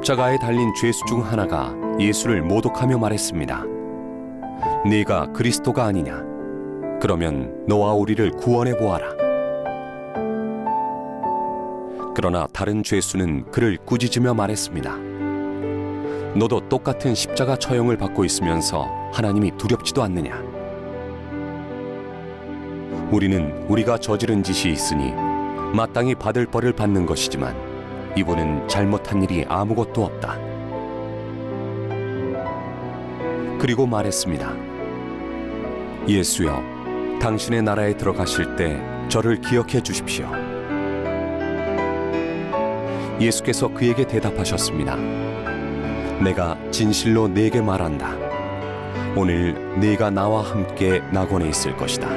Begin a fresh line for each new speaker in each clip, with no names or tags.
십자가에 달린 죄수 중 하나가 예수를 모독하며 말했습니다. 네가 그리스도가 아니냐? 그러면 너와 우리를 구원해 보아라. 그러나 다른 죄수는 그를 꾸짖으며 말했습니다. 너도 똑같은 십자가 처형을 받고 있으면서 하나님이 두렵지도 않느냐? 우리는 우리가 저지른 짓이 있으니 마땅히 받을 벌을 받는 것이지만 이분은 잘못한 일이 아무것도 없다. 그리고 말했습니다. 예수여, 당신의 나라에 들어가실 때 저를 기억해 주십시오. 예수께서 그에게 대답하셨습니다. 내가 진실로 네게 말한다. 오늘 네가 나와 함께 낙원에 있을 것이다.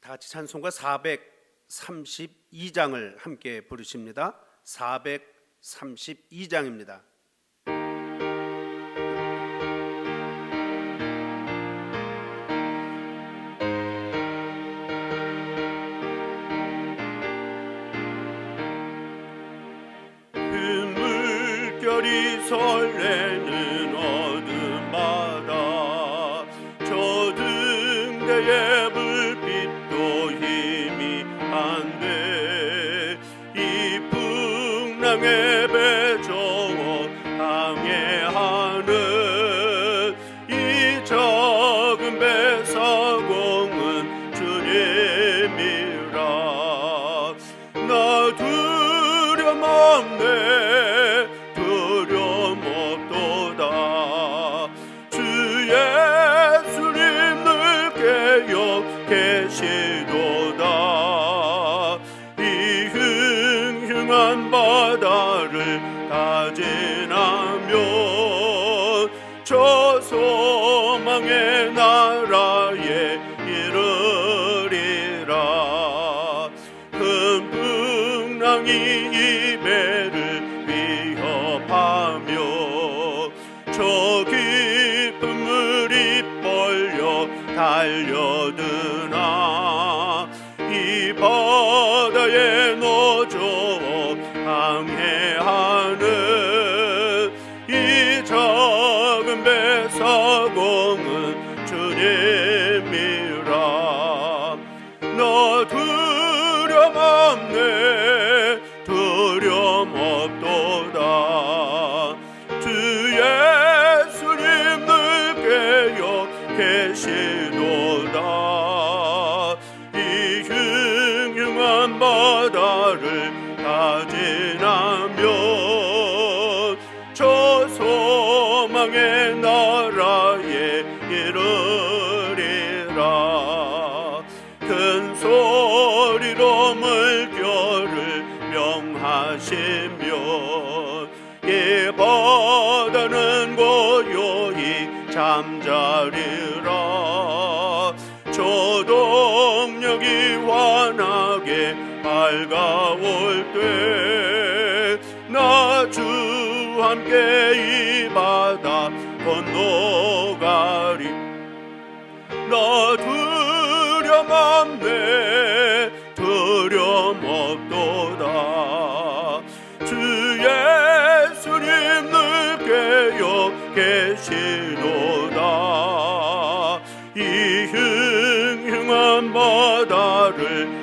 같이 찬송가 432장을 함께 부르십니다. 432장입니다.
그 물결이 설레는 어둠바다 저 등대에 불빛도 희미한데 이 풍랑에 배저어 항해하는 이 작은 배사공은 주님이라. 나 두려움 없네 두려움 이배를 다진하면 저 소망의 나라에 이르리라. 큰 풍랑이 이 배를 위협하며 저 깊은 물이 벌려 달려드나 이 바다에 노저워 항해하는 이 작은 배 사공은 주님이라. 나 두려움 없네 두려움 없도다. 주 예수님 늘 깨어 계시도다. 이 흉흉한 바다를 다지나면 저 소망의 나라에 이르리라. 큰 소리로 물결을 명하시며 이 바다는 고요히 잠자리라. 조동력이 환하게 밝아올 때 나 주 함께 이 바다 건너가리. 나 두려움 없네 두려움 없도다. 주 예수님 늘 깨어 계시도다. 이 흉흉한 바다를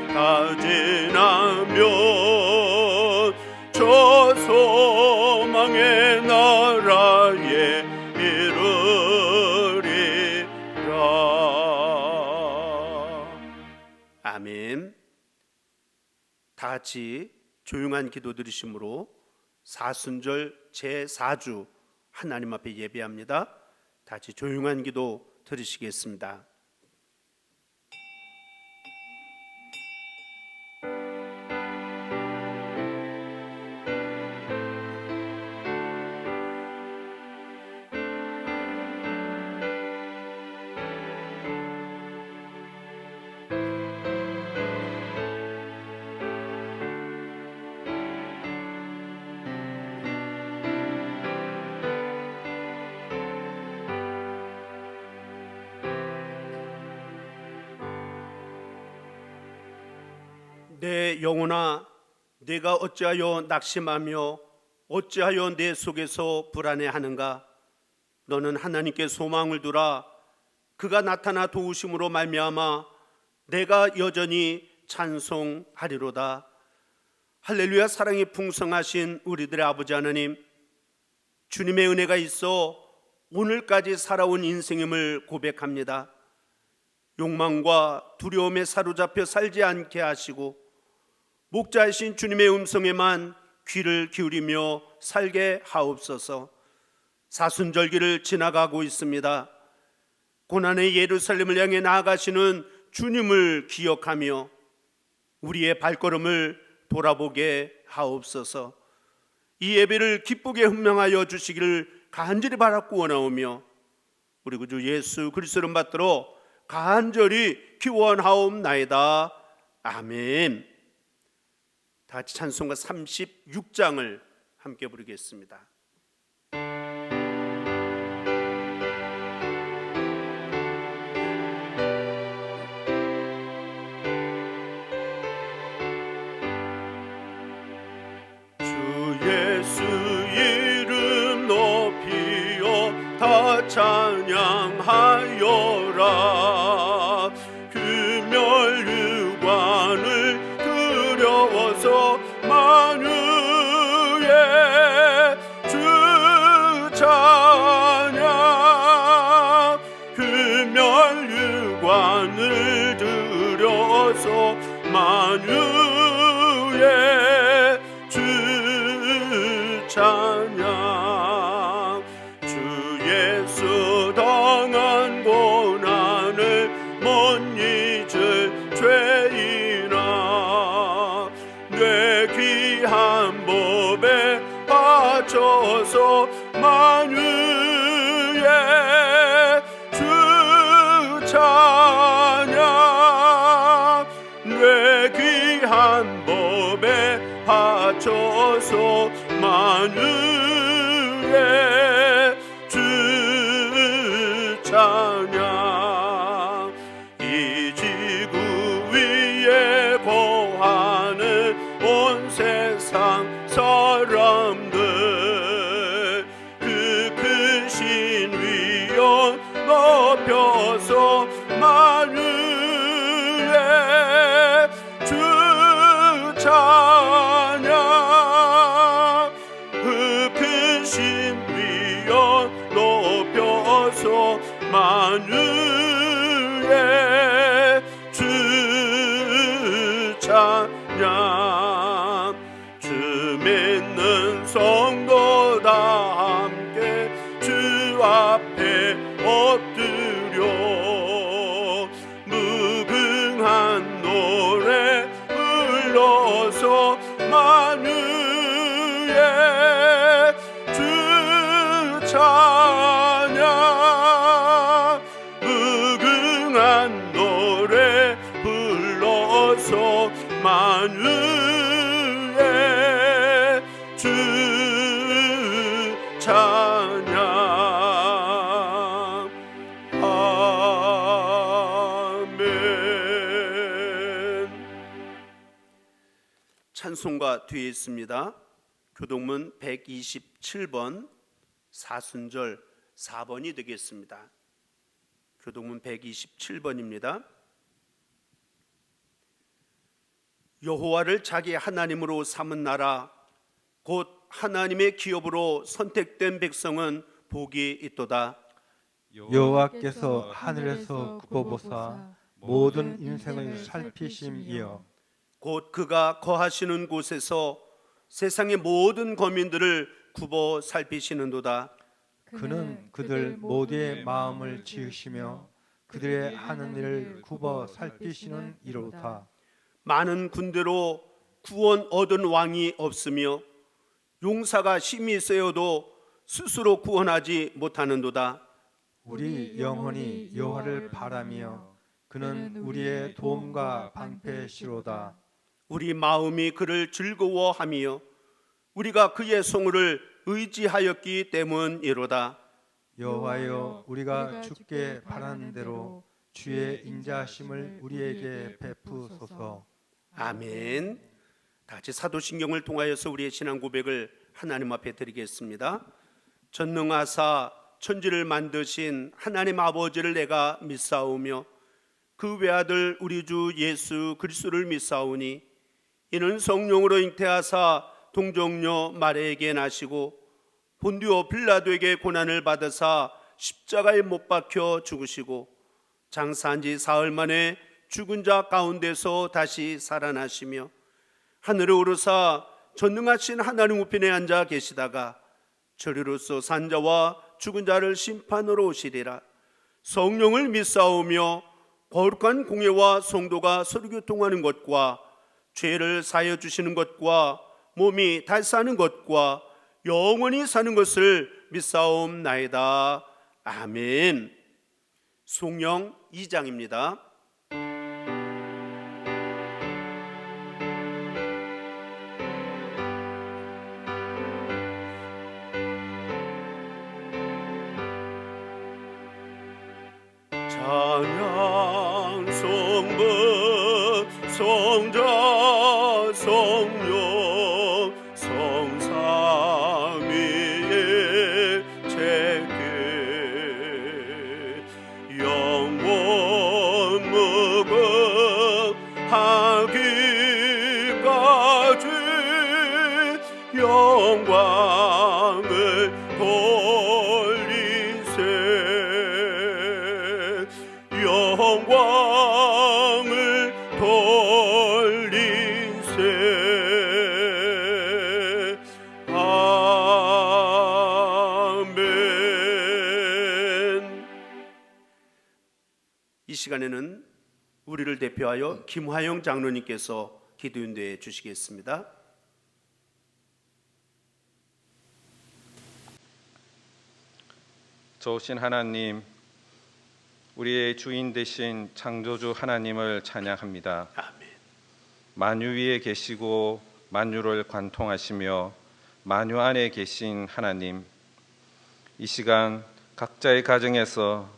다지나면 저 소망의 나라에 이르리라.
아멘. 다 같이 조용한 기도 드리심으로 사순절 제4주 하나님 앞에 예배합니다. 다 같이 조용한 기도 드리시겠습니다. 내 영혼아, 내가 어찌하여 낙심하며 어찌하여 내 속에서 불안해하는가? 너는 하나님께 소망을 두라. 그가 나타나 도우심으로 말미암아 내가 여전히 찬송하리로다. 할렐루야. 사랑이 풍성하신 우리들의 아버지 하나님, 주님의 은혜가 있어 오늘까지 살아온 인생임을 고백합니다. 욕망과 두려움에 사로잡혀 살지 않게 하시고 목자이신 주님의 음성에만 귀를 기울이며 살게 하옵소서. 사순절기를 지나가고 있습니다. 고난의 예루살렘을 향해 나아가시는 주님을 기억하며 우리의 발걸음을 돌아보게 하옵소서. 이 예배를 기쁘게 훈명하여 주시기를 간절히 바라고 원하오며 우리 구주 예수 그리스도를 받들어 간절히 기원하옵나이다. 아멘. 다 같이 찬송가 36장을 함께 부르겠습니다.
주 예수 이름 높이어 다 찬양하여라. 금멸유관을 두려워서 만유의 주 찬양. 금멸유관을 두려워서 만유의 주 찬양. 주 예수 당한 고난을 못 잊을 죄인아, 내 귀한 법에 바쳐서 만유의 주 찬양 내 귀한 법에 바쳐서 만유의 주 찬양 이 지구 위에 거하는 온 세상 사람들 그 크신 위엄 높여서 만유의 주 찬양 그 크신 위엄 높여서 만유의 주 찬양 주 믿는 성도 다 함께 주 앞에 엎드려 무궁한 노래 불러서 만유의 주 찬양 무궁한 노래 불러서 만유의 주 찬양 아멘.
찬송가 뒤에 있습니다. 교동문 127번 사순절 4번이 되겠습니다. 교동문 127번입니다. 여호와를 자기 하나님으로 삼은 나라 곧 하나님의 기업으로 선택된 백성은 복이 있도다.
여호와께서 하늘에서 굽어보사 모든 인생을 살피심이여
곧 그가 거하시는 곳에서 세상의 모든 거민들을 굽어 살피시는도다.
그는 그들 모두의 마음을 지으시며 그들의 하는 일을 굽어 살피시는 이로다.
많은 군대로 구원 얻은 왕이 없으며 용사가 힘이 세어도 스스로 구원하지 못하는도다.
우리 영혼이 여호와를 바라며 그는 우리의 도움과 방패시로다.
우리 마음이 그를 즐거워하며 우리가 그의 성을 의지하였기 때문이로다.
여호와여 우리가 주께 바라는 대로 주의 인자하심을 우리에게 베푸소서.
아멘. 다 같이 사도신경을 통하여서 우리의 신앙 고백을 하나님 앞에 드리겠습니다. 전능하사 천지를 만드신 하나님 아버지를 내가 믿사오며 그 외아들 우리 주 예수 그리스도를 믿사오니 이는 성령으로 잉태하사 동정녀 마리아에게 나시고 본디오 빌라도에게 고난을 받으사 십자가에 못 박혀 죽으시고 장사한 지 사흘 만에 죽은 자 가운데서 다시 살아나시며 하늘에 오르사 전능하신 하나님 우편에 앉아 계시다가 저리로서 산 자와 죽은 자를 심판으로 오시리라. 성령을 믿사오며 거룩한 공예와 성도가 서로 교통하는 것과 죄를 사하여 주시는 것과 몸이 달사하는 것과 영원히 사는 것을 믿사옵나이다. 아멘. 송영 2장입니다.
찬양 성부 성자 성령 성삼위의 제끝 영원 무궁하기까지 영광을 돌리세 영광을 돌리세 아멘.
이 시간에는 우리를 대표하여 김화영 장로님께서 기도 인도해 주시겠습니다.
좋으신 하나님, 우리의 주인 되신 창조주 하나님을 찬양합니다.
아멘.
만유 위에 계시고 만유를 관통하시며 만유 안에 계신 하나님, 이 시간 각자의 가정에서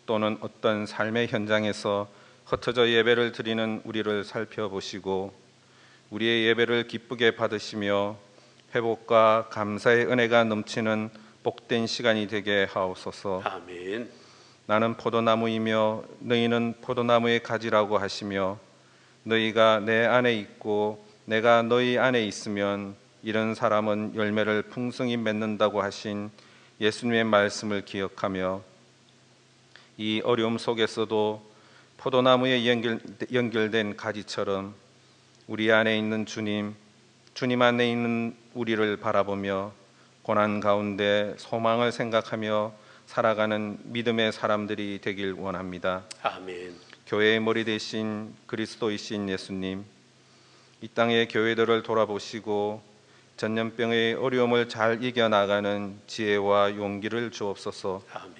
또는 어떤 삶의 현장에서 흩어져 예배를 드리는 우리를 살펴보시고 우리의 예배를 기쁘게 받으시며 회복과 감사의 은혜가 넘치는 복된 시간이 되게 하옵소서.
아멘.
나는 포도나무이며 너희는 포도나무의 가지라고 하시며 너희가 내 안에 있고 내가 너희 안에 있으면 이런 사람은 열매를 풍성히 맺는다고 하신 예수님의 말씀을 기억하며 이 어려움 속에서도 포도나무에 연결된 가지처럼 우리 안에 있는 주님 안에 있는 우리를 바라보며 고난 가운데 소망을 생각하며 살아가는 믿음의 사람들이 되길 원합니다.
아멘.
교회의 머리 되신 그리스도이신 예수님, 이 땅의 교회들을 돌아보시고 전염병의 어려움을 잘 이겨나가는 지혜와 용기를 주옵소서.
아멘.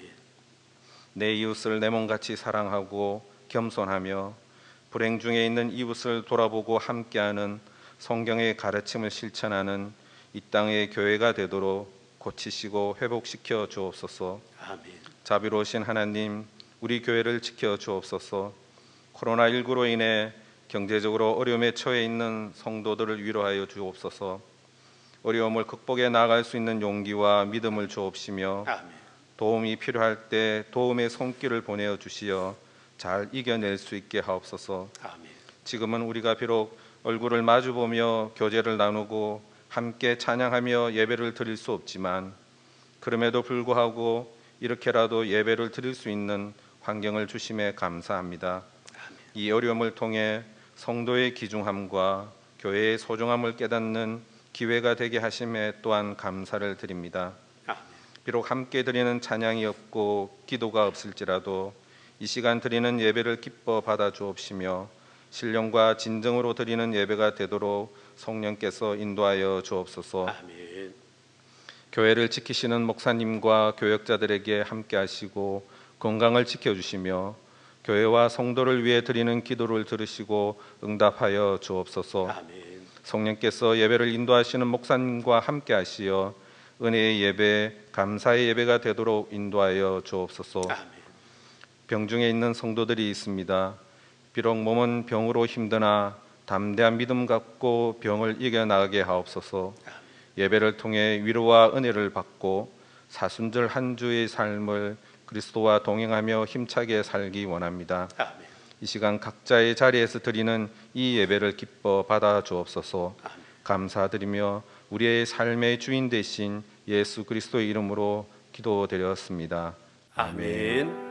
내 이웃을 내 몸같이 사랑하고 겸손하며 불행 중에 있는 이웃을 돌아보고 함께하는 성경의 가르침을 실천하는 이 땅의 교회가 되도록 고치시고 회복시켜 주옵소서.
아멘.
자비로우신 하나님, 우리 교회를 지켜 주옵소서. 코로나19로 인해 경제적으로 어려움에 처해 있는 성도들을 위로하여 주옵소서. 어려움을 극복해 나갈 수 있는 용기와 믿음을 주옵시며
아멘.
도움이 필요할 때 도움의 손길을 보내어 주시어 잘 이겨낼 수 있게 하옵소서.
아멘.
지금은 우리가 비록 얼굴을 마주보며 교제를 나누고 함께 찬양하며 예배를 드릴 수 없지만 그럼에도 불구하고 이렇게라도 예배를 드릴 수 있는 환경을 주심에 감사합니다. 이 어려움을 통해 성도의 귀중함과 교회의 소중함을 깨닫는 기회가 되게 하심에 또한 감사를 드립니다.
아멘.
비록 함께 드리는 찬양이 없고 기도가 없을지라도 이 시간 드리는 예배를 기뻐 받아 주옵시며 신령과 진정으로 드리는 예배가 되도록 성령께서 인도하여 주옵소서.
아멘.
교회를 지키시는 목사님과 교역자들에게 함께 하시고 건강을 지켜주시며 교회와 성도를 위해 드리는 기도를 들으시고 응답하여 주옵소서.
아멘.
성령께서 예배를 인도하시는 목사님과 함께 하시어 은혜의 예배, 감사의 예배가 되도록 인도하여 주옵소서.
아멘.
병중에 있는 성도들이 있습니다. 비록 몸은 병으로 힘드나 담대한 믿음 갖고 병을 이겨나가게 하옵소서. 예배를 통해 위로와 은혜를 받고 사순절 한 주의 삶을 그리스도와 동행하며 힘차게 살기 원합니다.
아멘.
이 시간 각자의 자리에서 드리는 이 예배를 기뻐 받아 주옵소서. 감사드리며 우리의 삶의 주인 되신 예수 그리스도의 이름으로 기도드렸습니다.
아멘.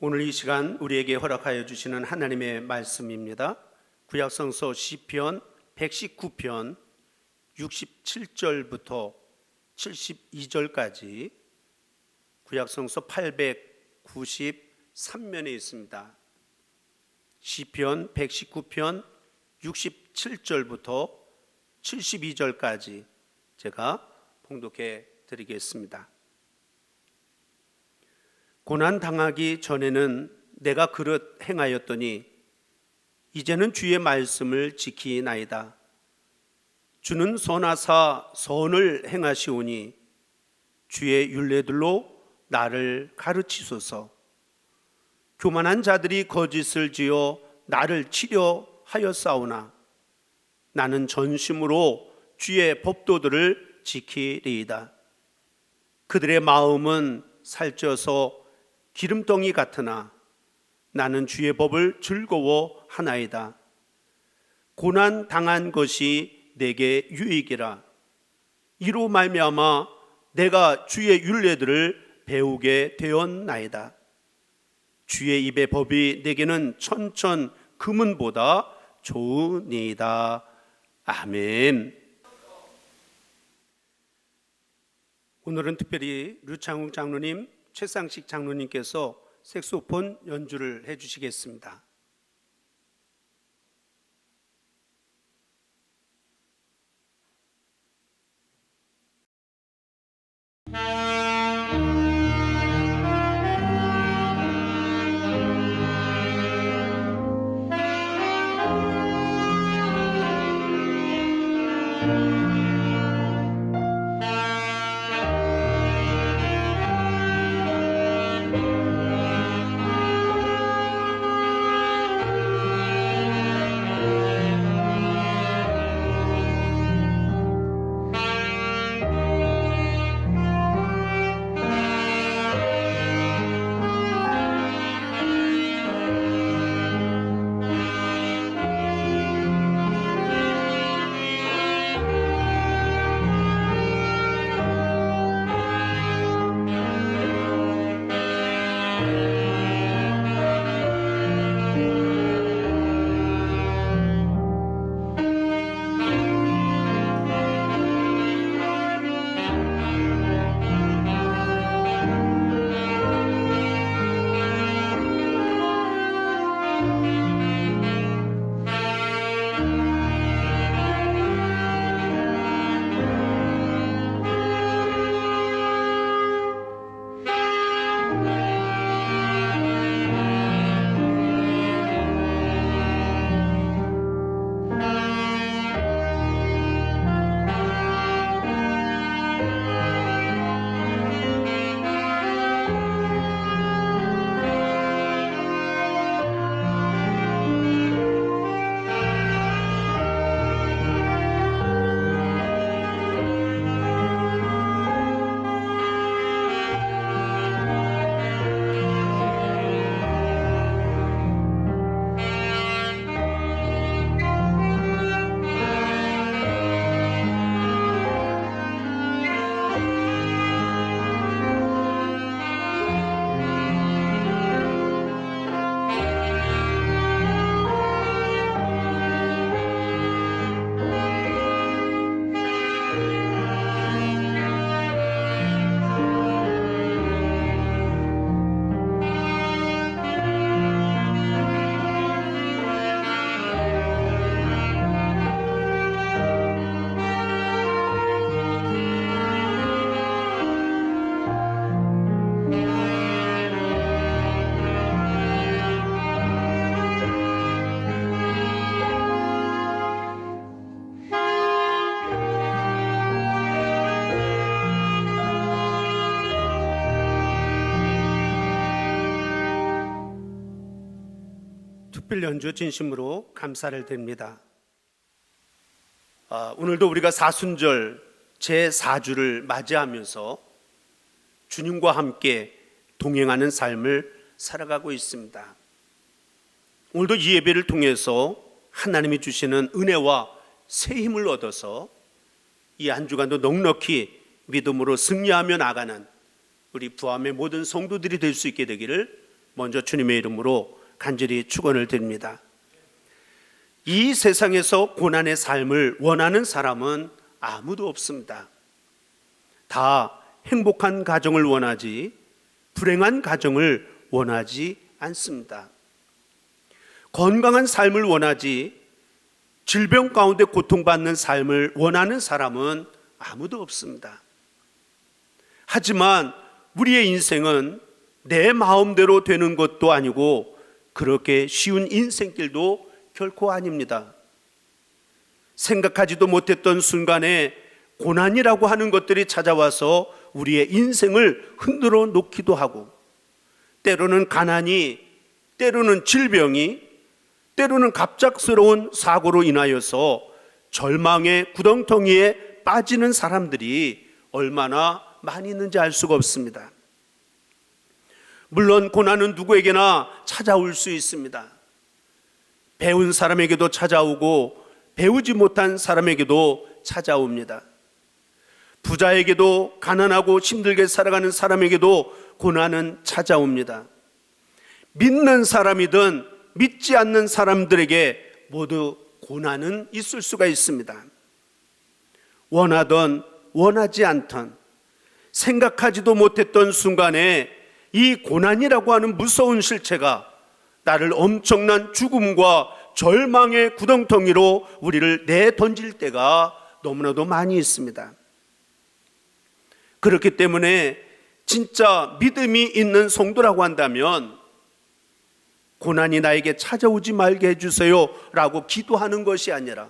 오늘 이 시간 우리에게 허락하여 주시는 하나님의 말씀입니다. 구약성서 시편 119편 67절부터 72절까지 구약성서 893면에 있습니다. 시편 119편 67절부터 72절까지 제가 봉독해 드리겠습니다. 고난 당하기 전에는 내가 그릇 행하였더니 이제는 주의 말씀을 지키나이다. 주는 선하사 선을 행하시오니 주의 율례들로 나를 가르치소서. 교만한 자들이 거짓을 지어 나를 치려 하였사오나 나는 전심으로 주의 법도들을 지키리이다. 그들의 마음은 살쪄서 기름덩이 같으나 나는 주의 법을 즐거워하나이다. 고난 당한 것이 내게 유익이라. 이로 말미암아 내가 주의 율례들을 배우게 되었나이다. 주의 입의 법이 내게는 천천 금은보다 좋으니이다. 아멘. 오늘은 특별히 류창욱 장로님, 최상식 장로님께서 색소폰 연주를 해주시겠습니다. 특별 연주 진심으로 감사를 드립니다. 오늘도 우리가 사순절 제4주를 맞이하면서 주님과 함께 동행하는 삶을 살아가고 있습니다. 오늘도 이 예배를 통해서 하나님이 주시는 은혜와 새 힘을 얻어서 이 한 주간도 넉넉히 믿음으로 승리하며 나가는 우리 부암의 모든 성도들이 될 수 있게 되기를 먼저 주님의 이름으로 간절히 축원을 드립니다. 이 세상에서 고난의 삶을 원하는 사람은 아무도 없습니다. 다 행복한 가정을 원하지 불행한 가정을 원하지 않습니다. 건강한 삶을 원하지 질병 가운데 고통받는 삶을 원하는 사람은 아무도 없습니다. 하지만 우리의 인생은 내 마음대로 되는 것도 아니고 그렇게 쉬운 인생길도 결코 아닙니다. 생각하지도 못했던 순간에 고난이라고 하는 것들이 찾아와서 우리의 인생을 흔들어 놓기도 하고, 때로는 가난이, 때로는 질병이, 때로는 갑작스러운 사고로 인하여서 절망의 구덩텅이에 빠지는 사람들이 얼마나 많이 있는지 알 수가 없습니다. 물론 고난은 누구에게나 찾아올 수 있습니다. 배운 사람에게도 찾아오고 배우지 못한 사람에게도 찾아옵니다. 부자에게도 가난하고 힘들게 살아가는 사람에게도 고난은 찾아옵니다. 믿는 사람이든 믿지 않는 사람들에게 모두 고난은 있을 수가 있습니다. 원하든 원하지 않든 생각하지도 못했던 순간에 이 고난이라고 하는 무서운 실체가 나를 엄청난 죽음과 절망의 구덩텅이로 우리를 내던질 때가 너무나도 많이 있습니다. 그렇기 때문에 진짜 믿음이 있는 성도라고 한다면 고난이 나에게 찾아오지 말게 해주세요 라고 기도하는 것이 아니라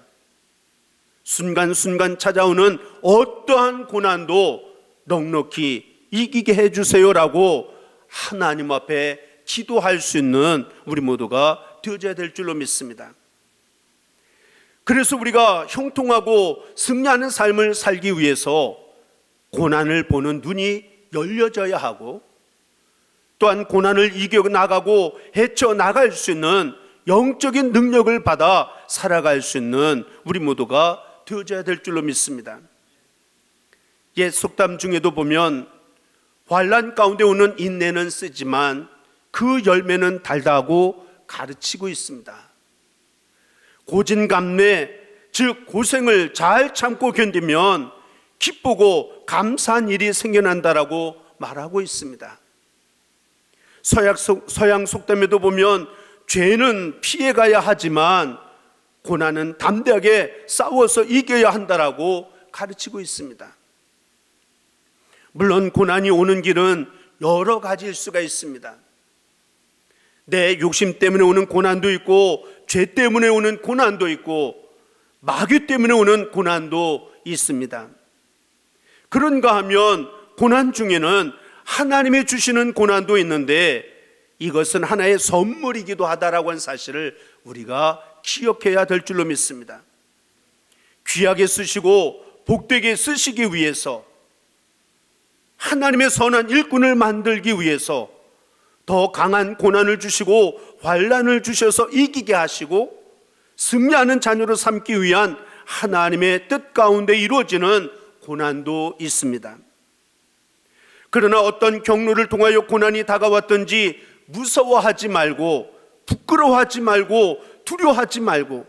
순간순간 찾아오는 어떠한 고난도 넉넉히 이기게 해주세요 라고 하나님 앞에 기도할 수 있는 우리 모두가 되어져야 될 줄로 믿습니다. 그래서 우리가 형통하고 승리하는 삶을 살기 위해서 고난을 보는 눈이 열려져야 하고 또한 고난을 이겨나가고 헤쳐나갈 수 있는 영적인 능력을 받아 살아갈 수 있는 우리 모두가 되어져야 될 줄로 믿습니다. 옛 속담 중에도 보면 환난 가운데 오는 인내는 쓰지만 그 열매는 달다고 가르치고 있습니다. 고진감래, 즉 고생을 잘 참고 견디면 기쁘고 감사한 일이 생겨난다라고 말하고 있습니다. 서양 속담에도 보면 죄는 피해가야 하지만 고난은 담대하게 싸워서 이겨야 한다라고 가르치고 있습니다. 물론 고난이 오는 길은 여러 가지일 수가 있습니다. 내 욕심 때문에 오는 고난도 있고 죄 때문에 오는 고난도 있고 마귀 때문에 오는 고난도 있습니다. 그런가 하면 고난 중에는 하나님이 주시는 고난도 있는데 이것은 하나의 선물이기도 하다라고 하는 사실을 우리가 기억해야 될 줄로 믿습니다. 귀하게 쓰시고 복되게 쓰시기 위해서 하나님의 선한 일꾼을 만들기 위해서 더 강한 고난을 주시고 환난을 주셔서 이기게 하시고 승리하는 자녀로 삼기 위한 하나님의 뜻 가운데 이루어지는 고난도 있습니다. 그러나 어떤 경로를 통하여 고난이 다가왔든지 무서워하지 말고 부끄러워하지 말고 두려워하지 말고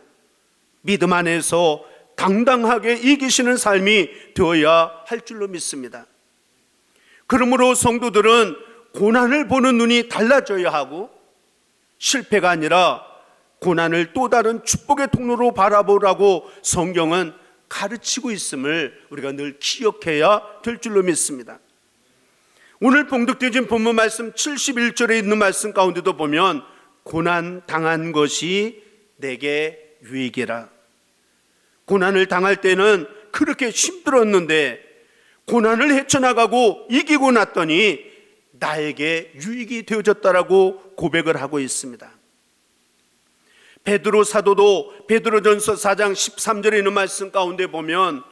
믿음 안에서 당당하게 이기시는 삶이 되어야 할 줄로 믿습니다. 그러므로 성도들은 고난을 보는 눈이 달라져야 하고 실패가 아니라 고난을 또 다른 축복의 통로로 바라보라고 성경은 가르치고 있음을 우리가 늘 기억해야 될 줄로 믿습니다. 오늘 봉독되어진 본문 말씀 71절에 있는 말씀 가운데도 보면 고난 당한 것이 내게 유익이라. 고난을 당할 때는 그렇게 힘들었는데 고난을 헤쳐나가고 이기고 났더니 나에게 유익이 되어졌다라고 고백을 하고 있습니다. 베드로 사도도 베드로전서 4장 13절에 있는 말씀 가운데 보면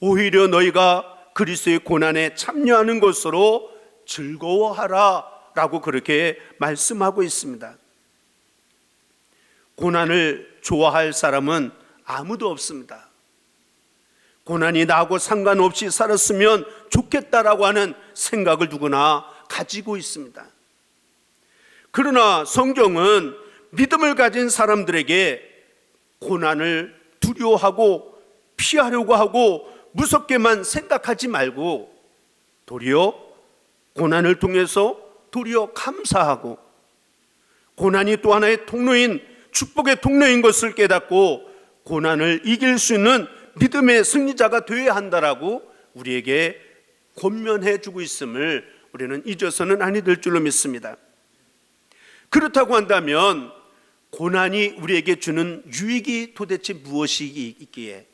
오히려 너희가 그리스도의 고난에 참여하는 것으로 즐거워하라 라고 그렇게 말씀하고 있습니다. 고난을 좋아할 사람은 아무도 없습니다. 고난이 나하고 상관없이 살았으면 좋겠다라고 하는 생각을 누구나 가지고 있습니다. 그러나 성경은 믿음을 가진 사람들에게 고난을 두려워하고 피하려고 하고 무섭게만 생각하지 말고 도리어 고난을 통해서 도리어 감사하고 고난이 또 하나의 통로인 축복의 통로인 것을 깨닫고 고난을 이길 수 있는 믿음의 승리자가 되어야 한다라고 우리에게 권면해 주고 있음을 우리는 잊어서는 아니 될 줄로 믿습니다. 그렇다고 한다면 고난이 우리에게 주는 유익이 도대체 무엇이 있기에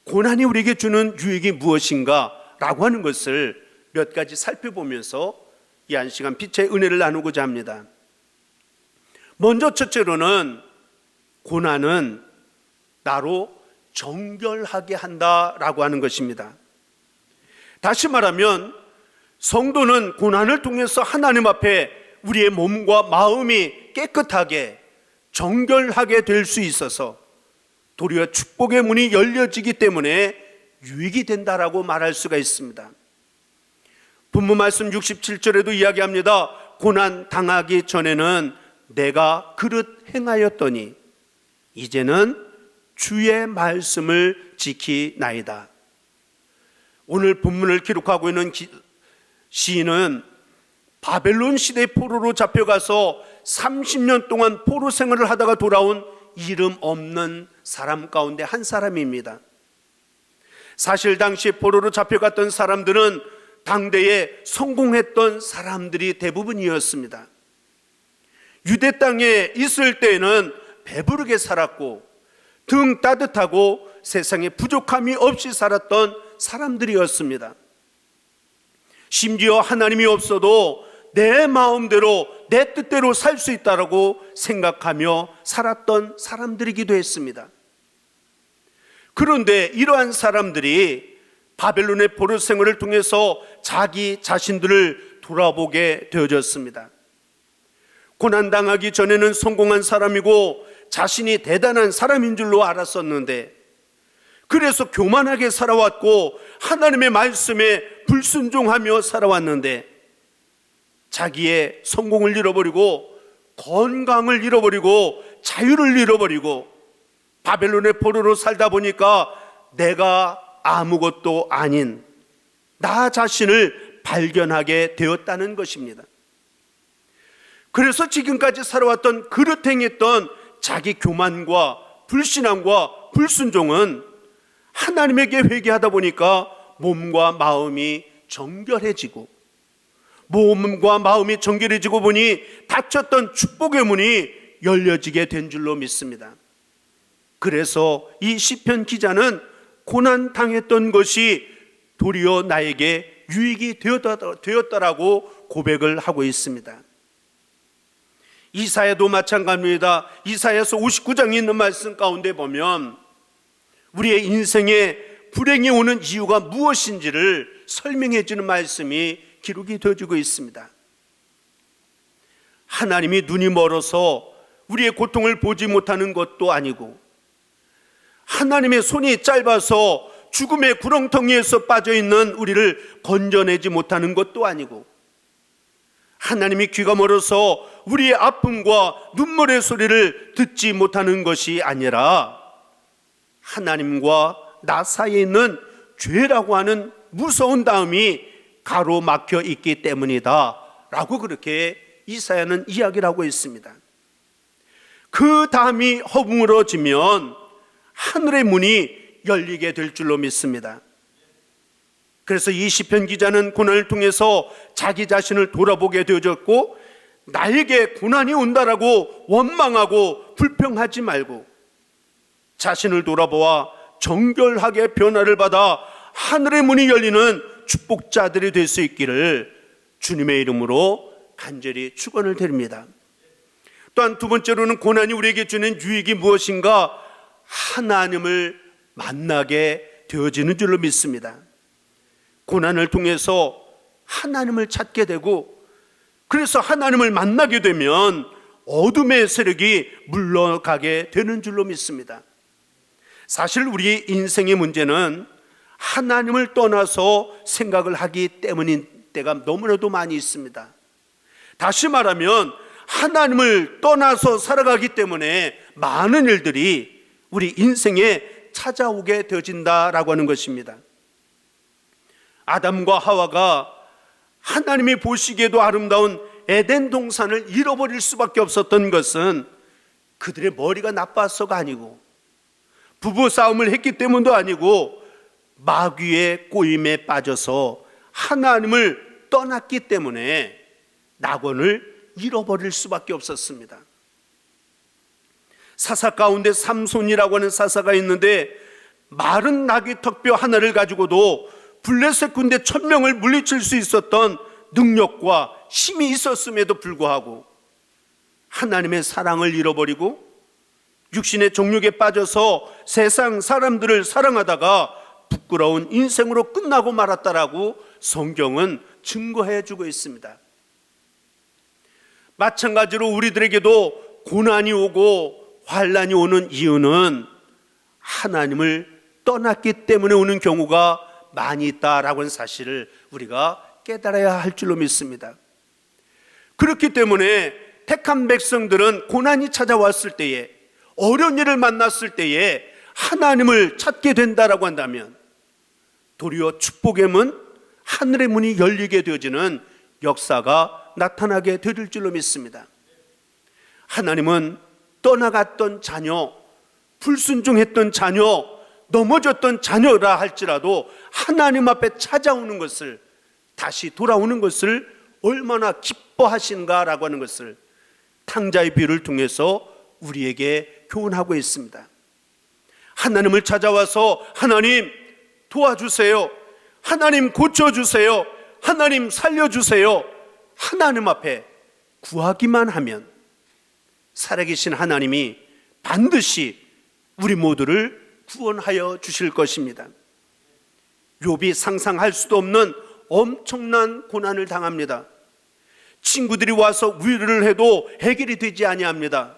고난이 우리에게 주는 유익이 무엇인가 라고 하는 것을 몇 가지 살펴보면서 이 한 시간 빛의 은혜를 나누고자 합니다. 먼저 첫째로는 고난은 나로 정결하게 한다라고 하는 것입니다. 다시 말하면 성도는 고난을 통해서 하나님 앞에 우리의 몸과 마음이 깨끗하게 정결하게 될 수 있어서 도리어 축복의 문이 열려지기 때문에 유익이 된다라고 말할 수가 있습니다. 본문 말씀 67절에도 이야기합니다. 고난 당하기 전에는 내가 그릇 행하였더니 이제는 주의 말씀을 지키나이다. 오늘 본문을 기록하고 있는 시인은 바벨론 시대 포로로 잡혀가서 30년 동안 포로 생활을 하다가 돌아온 이름 없는 사람 가운데 한 사람입니다. 사실 당시 포로로 잡혀갔던 사람들은 당대에 성공했던 사람들이 대부분이었습니다. 유대 땅에 있을 때에는 배부르게 살았고 등 따뜻하고 세상에 부족함이 없이 살았던 사람들이었습니다. 심지어 하나님이 없어도 내 마음대로 내 뜻대로 살 수 있다고 생각하며 살았던 사람들이기도 했습니다. 그런데 이러한 사람들이 바벨론의 포로 생활을 통해서 자기 자신들을 돌아보게 되어졌습니다. 고난당하기 전에는 성공한 사람이고 자신이 대단한 사람인 줄로 알았었는데, 그래서 교만하게 살아왔고 하나님의 말씀에 불순종하며 살아왔는데, 자기의 성공을 잃어버리고 건강을 잃어버리고 자유를 잃어버리고 바벨론의 포로로 살다 보니까 내가 아무것도 아닌 나 자신을 발견하게 되었다는 것입니다. 그래서 지금까지 살아왔던 그릇행했던 자기 교만과 불신앙과 불순종은 하나님에게 회개하다 보니까 몸과 마음이 정결해지고, 몸과 마음이 정결해지고 보니 닫혔던 축복의 문이 열려지게 된 줄로 믿습니다. 그래서 이 시편 기자는 고난 당했던 것이 도리어 나에게 유익이 되었다라고 고백을 하고 있습니다. 이사야도 마찬가지입니다. 이사야서 59장에 있는 말씀 가운데 보면 우리의 인생에 불행이 오는 이유가 무엇인지를 설명해 주는 말씀이 기록이 되어지고 있습니다. 하나님이 눈이 멀어서 우리의 고통을 보지 못하는 것도 아니고, 하나님의 손이 짧아서 죽음의 구렁텅이에서 빠져있는 우리를 건져내지 못하는 것도 아니고, 하나님이 귀가 멀어서 우리의 아픔과 눈물의 소리를 듣지 못하는 것이 아니라 하나님과 나 사이에 있는 죄라고 하는 무서운 다음이 가로막혀 있기 때문이다 라고 그렇게 이사야는 이야기를 하고 있습니다. 그 다음이 허물어지면 하늘의 문이 열리게 될 줄로 믿습니다. 그래서 이 시편 기자는 고난을 통해서 자기 자신을 돌아보게 되어졌고, 나에게 고난이 온다라고 원망하고 불평하지 말고 자신을 돌아보아 정결하게 변화를 받아 하늘의 문이 열리는 축복자들이 될 수 있기를 주님의 이름으로 간절히 축원을 드립니다. 또한 두 번째로는 고난이 우리에게 주는 유익이 무엇인가? 하나님을 만나게 되어지는 줄로 믿습니다. 고난을 통해서 하나님을 찾게 되고, 그래서 하나님을 만나게 되면 어둠의 세력이 물러가게 되는 줄로 믿습니다. 사실 우리 인생의 문제는 하나님을 떠나서 생각을 하기 때문인 때가 너무나도 많이 있습니다. 다시 말하면 하나님을 떠나서 살아가기 때문에 많은 일들이 우리 인생에 찾아오게 되어진다라고 하는 것입니다. 아담과 하와가 하나님이 보시기에도 아름다운 에덴 동산을 잃어버릴 수밖에 없었던 것은 그들의 머리가 나빠서가 아니고, 부부싸움을 했기 때문도 아니고, 마귀의 꼬임에 빠져서 하나님을 떠났기 때문에 낙원을 잃어버릴 수밖에 없었습니다. 사사 가운데 삼손이라고 하는 사사가 있는데, 마른 나귀 턱뼈 하나를 가지고도 블레셋 군대 1000명을 물리칠 수 있었던 능력과 힘이 있었음에도 불구하고 하나님의 사랑을 잃어버리고 육신의 정욕에 빠져서 세상 사람들을 사랑하다가 부끄러운 인생으로 끝나고 말았다라고 성경은 증거해 주고 있습니다. 마찬가지로 우리들에게도 고난이 오고 환난이 오는 이유는 하나님을 떠났기 때문에 오는 경우가 많이 있다라고 하는 사실을 우리가 깨달아야 할 줄로 믿습니다. 그렇기 때문에 택한 백성들은 고난이 찾아왔을 때에, 어려운 일을 만났을 때에 하나님을 찾게 된다라고 한다면 도리어 축복의 문, 하늘의 문이 열리게 되어지는 역사가 나타나게 될 줄로 믿습니다. 하나님은 떠나갔던 자녀, 불순종했던 자녀, 넘어졌던 자녀라 할지라도 하나님 앞에 찾아오는 것을, 다시 돌아오는 것을 얼마나 기뻐하신가라고 하는 것을 탕자의 비유를 통해서 우리에게 교훈하고 있습니다. 하나님을 찾아와서 하나님 도와주세요, 하나님 고쳐주세요, 하나님 살려주세요, 하나님 앞에 구하기만 하면 살아계신 하나님이 반드시 우리 모두를 구원하여 주실 것입니다. 욥이 상상할 수도 없는 엄청난 고난을 당합니다. 친구들이 와서 위로를 해도 해결이 되지 아니합니다.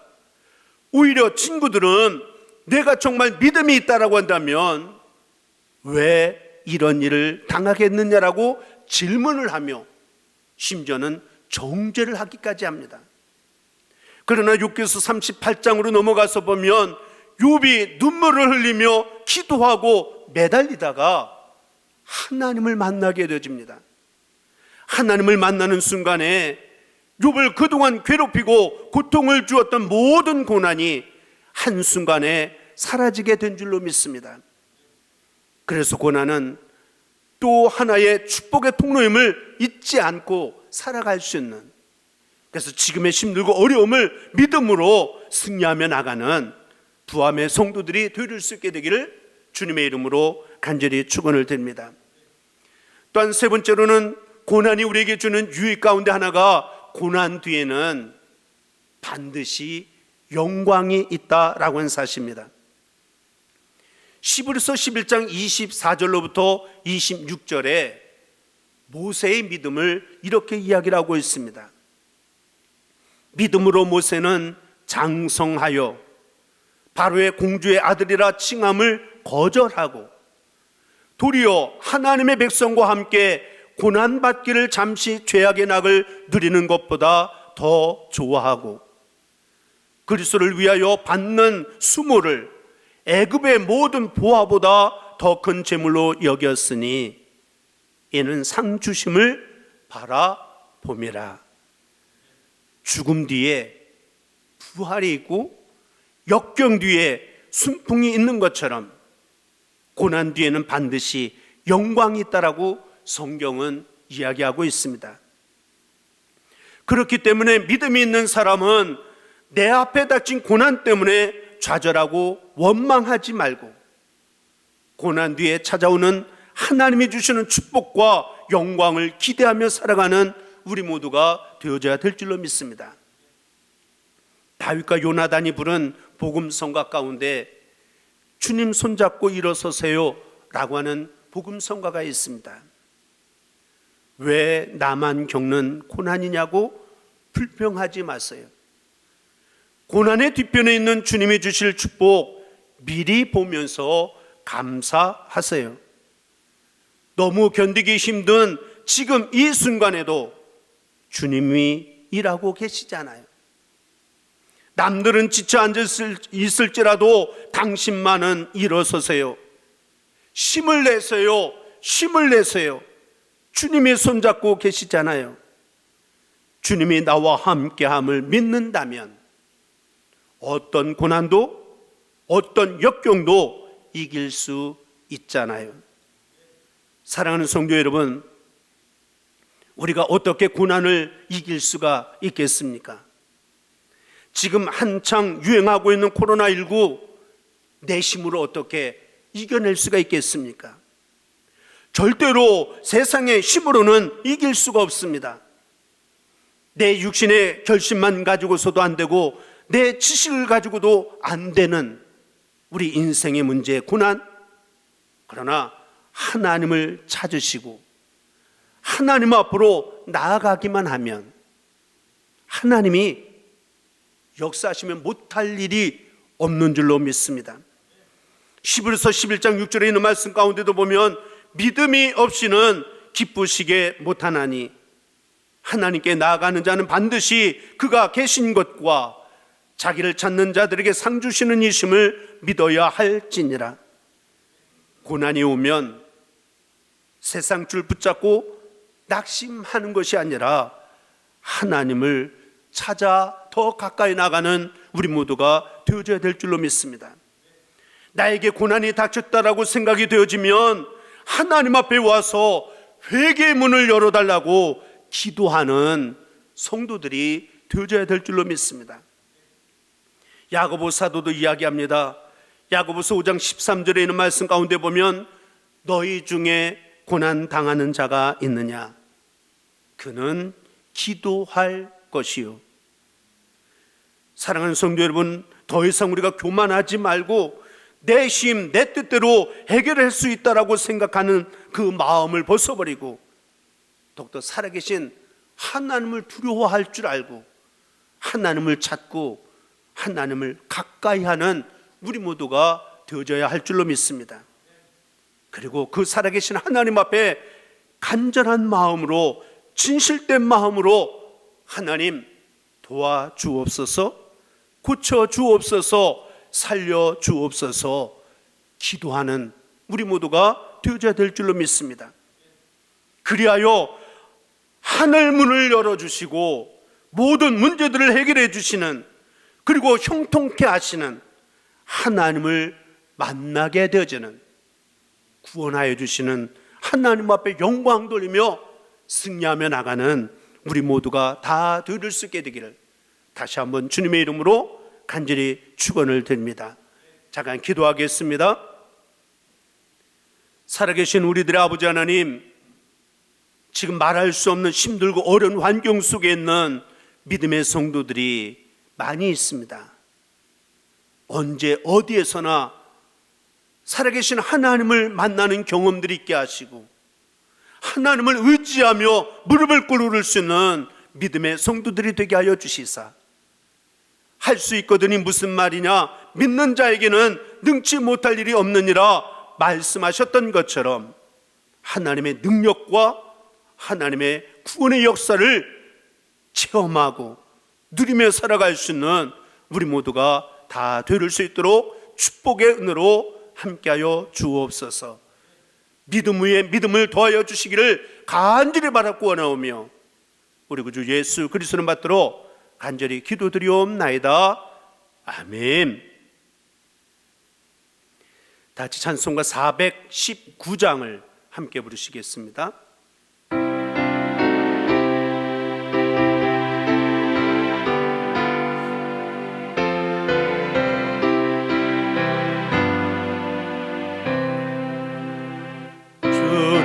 오히려 친구들은 내가 정말 믿음이 있다라고 한다면 왜 이런 일을 당하겠느냐라고 질문을 하며 심지어는 정죄를 하기까지 합니다. 그러나 욥기서 38장으로 넘어가서 보면 욥이 눈물을 흘리며 기도하고 매달리다가 하나님을 만나게 되어집니다. 하나님을 만나는 순간에 욥을 그동안 괴롭히고 고통을 주었던 모든 고난이 한순간에 사라지게 된 줄로 믿습니다. 그래서 고난은 또 하나의 축복의 통로임을 잊지 않고 살아갈 수 있는, 그래서 지금의 힘들고 어려움을 믿음으로 승리하며 나가는 부함의 성도들이 되릴 수 있게 되기를 주님의 이름으로 간절히 축원을 드립니다. 또한 세 번째로는 고난이 우리에게 주는 유익 가운데 하나가 고난 뒤에는 반드시 영광이 있다라고 하는 사실입니다. 히브리서 11장 24절로부터 26절에 모세의 믿음을 이렇게 이야기를 하고 있습니다. 믿음으로 모세는 장성하여 바로의 공주의 아들이라 칭함을 거절하고 도리어 하나님의 백성과 함께 고난받기를 잠시 죄악의 낙을 누리는 것보다 더 좋아하고 그리스도를 위하여 받는 수모를 애굽의 모든 보화보다 더 큰 재물로 여겼으니 이는 상 주심을 바라봄이라. 죽음 뒤에 부활이 있고 역경 뒤에 순풍이 있는 것처럼 고난 뒤에는 반드시 영광이 있다라고 성경은 이야기하고 있습니다. 그렇기 때문에 믿음이 있는 사람은 내 앞에 닥친 고난 때문에 좌절하고 원망하지 말고 고난 뒤에 찾아오는 하나님이 주시는 축복과 영광을 기대하며 살아가는 우리 모두가 되어져야 될 줄로 믿습니다. 다윗과 요나단이 부른 복음성가 가운데 주님 손잡고 일어서세요 라고 하는 복음성가가 있습니다. 왜 나만 겪는 고난이냐고 불평하지 마세요. 고난의 뒤편에 있는 주님이 주실 축복 미리 보면서 감사하세요. 너무 견디기 힘든 지금 이 순간에도 주님이 일하고 계시잖아요. 남들은 지쳐 앉아 있을지라도 당신만은 일어서세요. 힘을 내세요. 힘을 내세요. 주님이 손잡고 계시잖아요. 주님이 나와 함께함을 믿는다면 어떤 고난도 어떤 역경도 이길 수 있잖아요. 사랑하는 성도 여러분, 우리가 어떻게 고난을 이길 수가 있겠습니까? 지금 한창 유행하고 있는 코로나19 내 힘으로 어떻게 이겨낼 수가 있겠습니까? 절대로 세상의 힘으로는 이길 수가 없습니다. 내 육신의 결심만 가지고서도 안 되고 내 지식을 가지고도 안 되는 우리 인생의 문제, 고난. 그러나 하나님을 찾으시고 하나님 앞으로 나아가기만 하면 하나님이 역사하시면 못할 일이 없는 줄로 믿습니다. 히브리서 11장 6절에 있는 말씀 가운데도 보면 믿음이 없이는 기쁘시게 못하나니 하나님께 나아가는 자는 반드시 그가 계신 것과 자기를 찾는 자들에게 상 주시는 이심을 믿어야 할지니라. 고난이 오면 세상 줄 붙잡고 낙심하는 것이 아니라 하나님을 찾아 더 가까이 나가는 우리 모두가 되어져야 될 줄로 믿습니다. 나에게 고난이 닥쳤다라고 생각이 되어지면 하나님 앞에 와서 회개의 문을 열어달라고 기도하는 성도들이 되어져야 될 줄로 믿습니다. 야고보 사도도 이야기합니다. 야고보서 5장 13절에 있는 말씀 가운데 보면 너희 중에 고난 당하는 자가 있느냐? 그는 기도할 것이요. 사랑하는 성도 여러분, 더 이상 우리가 교만하지 말고 내 힘, 내 뜻대로 해결할 수 있다라고 생각하는 그 마음을 벗어버리고 더욱더 살아계신 하나님을 두려워할 줄 알고 하나님을 찾고 하나님을 가까이 하는 우리 모두가 되어져야 할 줄로 믿습니다. 그리고 그 살아계신 하나님 앞에 간절한 마음으로, 진실된 마음으로 하나님 도와주옵소서, 고쳐주옵소서, 살려주옵소서 기도하는 우리 모두가 되어져야 될 줄로 믿습니다. 그리하여 하늘 문을 열어주시고 모든 문제들을 해결해 주시는, 그리고 형통케 하시는 하나님을 만나게 되어지는, 구원하여 주시는 하나님 앞에 영광 돌리며 승리하며 나가는 우리 모두가 다 되릴 수 있게 되기를 다시 한번 주님의 이름으로 간절히 축원을 드립니다. 잠깐 기도하겠습니다. 살아계신 우리들의 아버지 하나님, 지금 말할 수 없는 힘들고 어려운 환경 속에 있는 믿음의 성도들이 많이 있습니다. 언제 어디에서나 살아계신 하나님을 만나는 경험들이 있게 하시고 하나님을 의지하며 무릎을 꿇을 수 있는 믿음의 성도들이 되게 하여 주시사, 할 수 있거든이 무슨 말이냐, 믿는 자에게는 능치 못할 일이 없느니라 말씀하셨던 것처럼 하나님의 능력과 하나님의 구원의 역사를 체험하고 누리며 살아갈 수 있는 우리 모두가 다 되릴 수 있도록 축복의 은혜로 함께하여 주옵소서. 믿음 위에 믿음을 더하여 주시기를 간절히 바라고 원하오며 우리 구주 예수 그리스도를 받들어 간절히 기도드리옵나이다. 아멘. 다 같이 찬송가 419장을 함께 부르시겠습니다.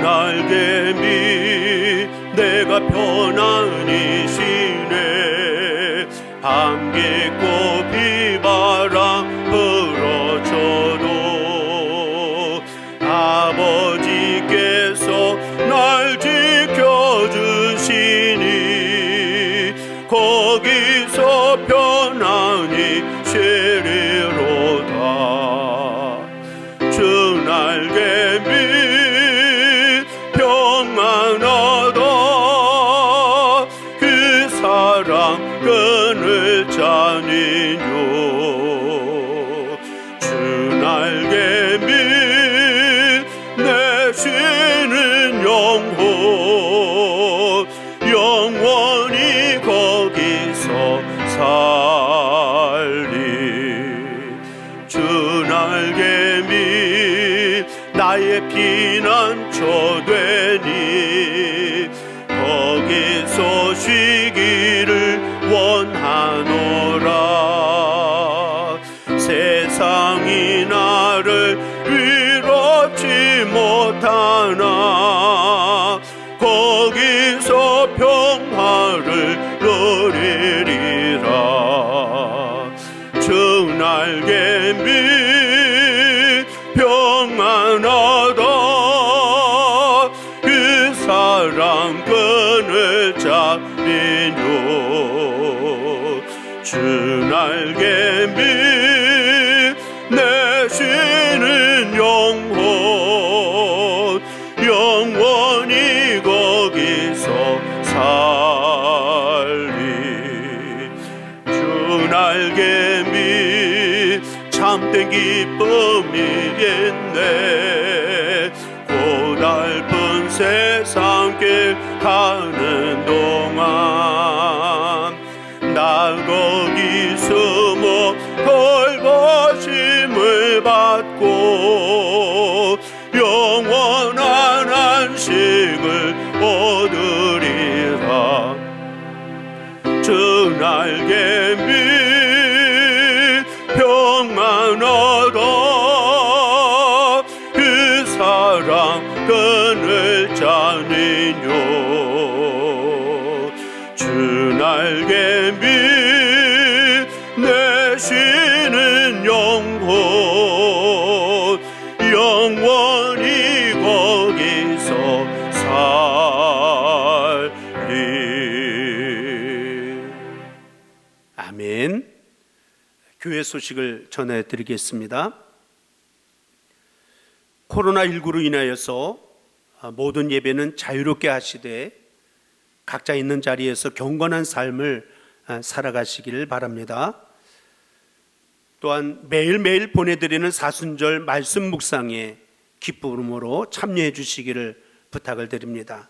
날개미 내가 편안히 쉬네. 밤깊고 비바람 불어쳐도 아버지께서 날 지켜주시니 거기서 편안히 쉬리로다. 주 날개미 평안하다. 그 사랑 끈을 짜니요. 주 날개미 내쉬는 영혼 영원히 거기서 살리. 주 날개미 나의 피난처 되니 거기서 쉬기를 원하노라. 세상이 나를 위롭지 못하나 거기서 평화를 누리리라. 주 날개미 평안하다. 그 사랑 끈을 잡리뇨. 주 날개미 내쉬는 영혼 영원히 거기서 살리. 주 날개미 참된 기쁨이 있네. 고달픈 세상길 가는 동안 나 거기 숨어 돌보심을 받고 날개 밑 평안 얻어 그 사랑 끈을 짜내뇨 주 날개 밑 내쉬는 영혼 영원히 거기서 살리.
아멘. 교회 소식을 전해드리겠습니다. 코로나19로 인하여서 모든 예배는 자유롭게 하시되 각자 있는 자리에서 경건한 삶을 살아가시기를 바랍니다. 또한 매일매일 보내드리는 사순절 말씀 묵상에 기쁨으로 참여해 주시기를 부탁을 드립니다.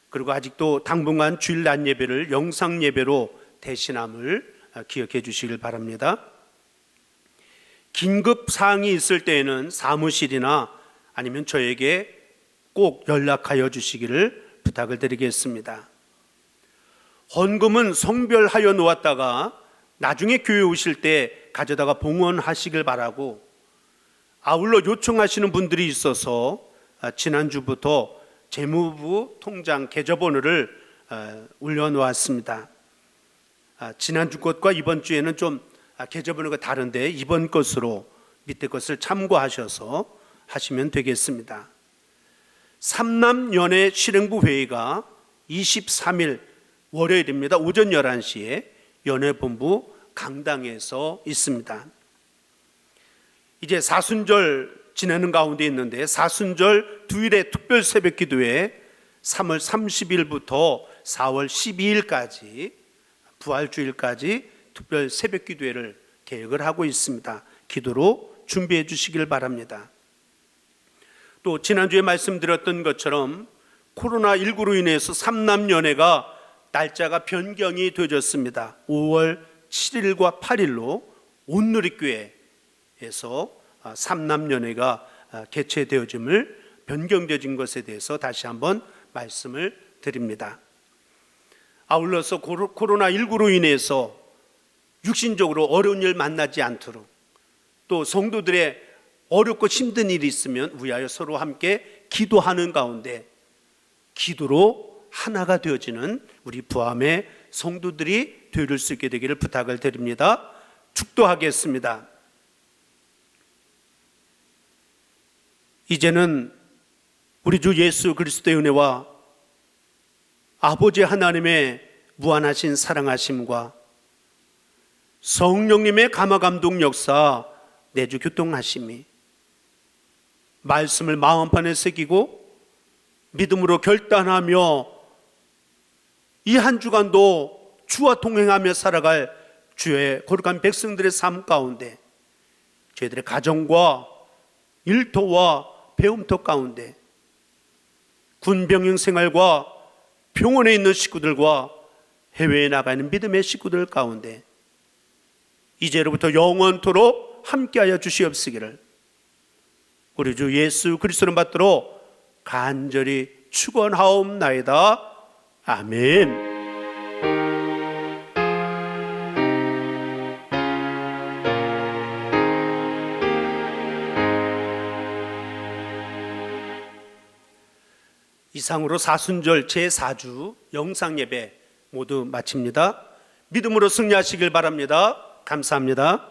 그리고 아직도 당분간 주일 낮 예배를 영상 예배로 대신함을 기억해 주시길 바랍니다. 긴급 사항이 있을 때에는 사무실이나 아니면 저에게 꼭 연락하여 주시기를 부탁을 드리겠습니다. 헌금은 성별하여 놓았다가 나중에 교회 오실 때 가져다가 봉헌하시길 바라고, 아울러 요청하시는 분들이 있어서 지난주부터 재무부 통장 계좌번호를 올려놓았습니다. 지난주 것과 이번 주에는 좀 계좌번호가 다른데 이번 것으로 밑에 것을 참고하셔서 하시면 되겠습니다. 삼남연회 실행부 회의가 23일 월요일입니다. 오전 11시에 연회본부 강당에서 있습니다. 이제 사순절 지내는 가운데 있는데 사순절 두일의 특별 새벽 기도회 3월 30일부터 4월 12일까지 부활주일까지 특별 새벽 기도회를 계획을 하고 있습니다. 기도로 준비해 주시길 바랍니다. 또 지난주에 말씀드렸던 것처럼 코로나19로 인해서 삼남연회가 날짜가 변경이 되어졌습니다. 5월 7일과 8일로 온누리교회에서 삼남연회가 개최되어짐을 변경되어진 것에 대해서 다시 한번 말씀을 드립니다. 아울러서 코로나19로 인해서 육신적으로 어려운 일 만나지 않도록, 또 성도들의 어렵고 힘든 일이 있으면 위하여 서로 함께 기도하는 가운데 기도로 하나가 되어지는 우리 부함의 성도들이 되어줄 수 있게 되기를 부탁을 드립니다. 축도하겠습니다. 이제는 우리 주 예수 그리스도의 은혜와 아버지 하나님의 무한하신 사랑하심과 성령님의 감화감동 역사 내주 교통하심이 말씀을 마음판에 새기고 믿음으로 결단하며 이 한 주간도 주와 동행하며 살아갈 주의 거룩한 백성들의 삶 가운데 저희들의 가정과 일터와 배움터 가운데 군병영 생활과 병원에 있는 식구들과 해외에 나가 있는 믿음의 식구들 가운데 이제로부터 영원토록 함께하여 주시옵시기를 우리 주 예수 그리스도를 받들어 간절히 축원하옵나이다. 아멘. 이상으로 사순절 제4주 영상예배 모두 마칩니다. 믿음으로 승리하시길 바랍니다. 감사합니다.